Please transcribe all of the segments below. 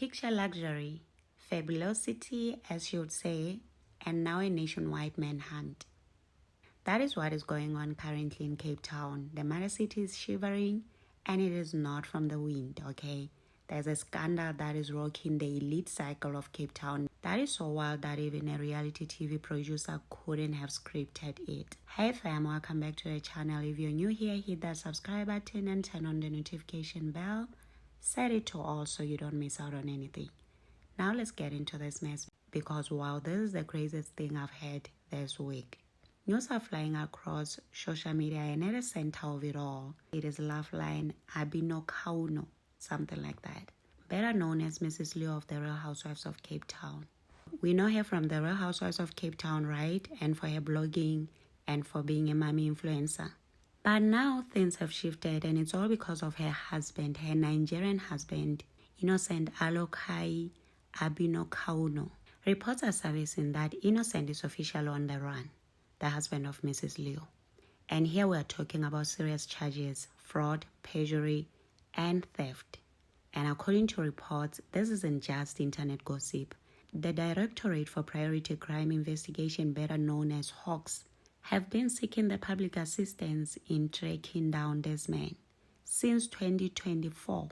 Picture luxury, fabulosity as you would say, and now a nationwide manhunt. That is what is going on currently in Cape Town. The mother city is shivering, and it is not from the wind, okay? There's a scandal that is rocking the elite cycle of Cape Town. That is so wild that even a reality TV producer couldn't have scripted it. Hey fam, welcome back to the channel. If you're new here, hit that subscribe button and turn on the notification bell. Set it to all so you don't miss out on anything. Now let's get into this mess, because wow, this is the craziest thing I've heard this week. News are flying across social media, and at the center of it all, it is Loveline Abino Kauno, something like that, better known as Mrs. Leo of the Real Housewives of Cape Town. We know her from the Real Housewives of Cape Town, right? And for her blogging and for being a mommy influencer. But now things have shifted, and it's all because of her husband, her Nigerian husband, Innocent Alokai Abino Kauno. Reports are surfacing that Innocent is officially on the run, the husband of Mrs. Leo. And here we are talking about serious charges, fraud, perjury, and theft. And according to reports, this isn't just internet gossip. The Directorate for Priority Crime Investigation, better known as Hawks, have been seeking the public assistance in tracking down this man since 2024.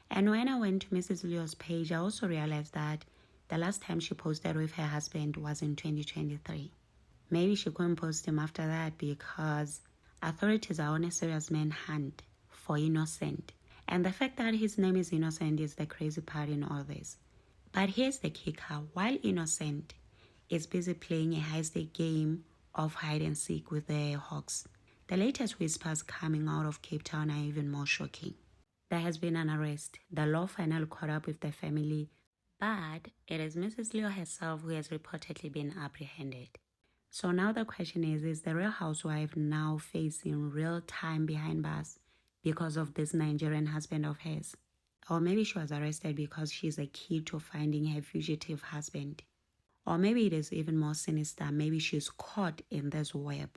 And when I went to Mrs. Leo's page, I also realized that the last time she posted with her husband was in 2023. Maybe she couldn't post him after that because authorities are on a serious manhunt for Innocent. And the fact that his name is Innocent is the crazy part in all this. But here's the kicker. While Innocent is busy playing a high-stake game of hide and seek with the Hawks, the latest whispers coming out of Cape Town are even more shocking. There has been an arrest. The law finally caught up with the family, but it is Mrs. Leo herself who has reportedly been apprehended. So now the question is the Real Housewife now facing real time behind bars because of this Nigerian husband of hers? Or maybe she was arrested because she's a key to finding her fugitive husband. Or maybe it is even more sinister. Maybe she's caught in this web.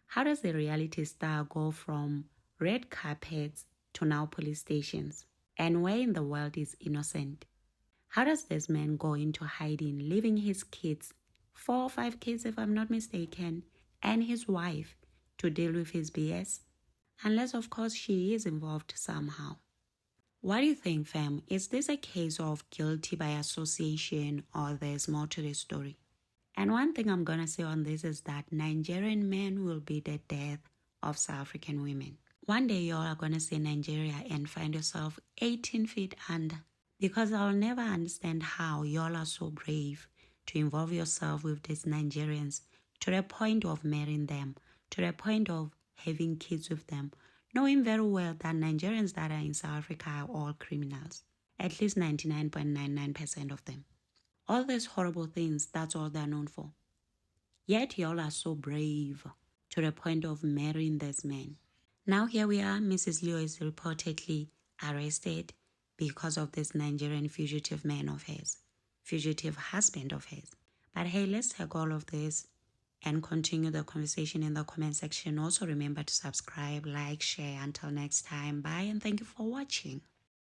How does the reality star go from red carpets to now police stations? And where in the world is Innocent? How does this man go into hiding, leaving his kids, 4 or 5 kids if I'm not mistaken, and his wife to deal with his BS? Unless of course she is involved somehow. What do you think, fam? Is this a case of guilty by association, or there's more to the story? And one thing I'm gonna say on this is that Nigerian men will be the death of South African women. One day y'all are gonna say Nigeria and find yourself 18 feet under. Because I'll never understand how y'all are so brave to involve yourself with these Nigerians to the point of marrying them, to the point of having kids with them, knowing very well that Nigerians that are in South Africa are all criminals. At least 99.99% of them. All these horrible things, that's all they're known for. Yet y'all are so brave to the point of marrying this man. Now here we are, Mrs. Leo is reportedly arrested because of this Nigerian fugitive man of hers, fugitive husband of hers. But hey, let's take all of this and continue the conversation in the comment section. Also remember to subscribe, like, share. Until next time, bye and thank you for watching.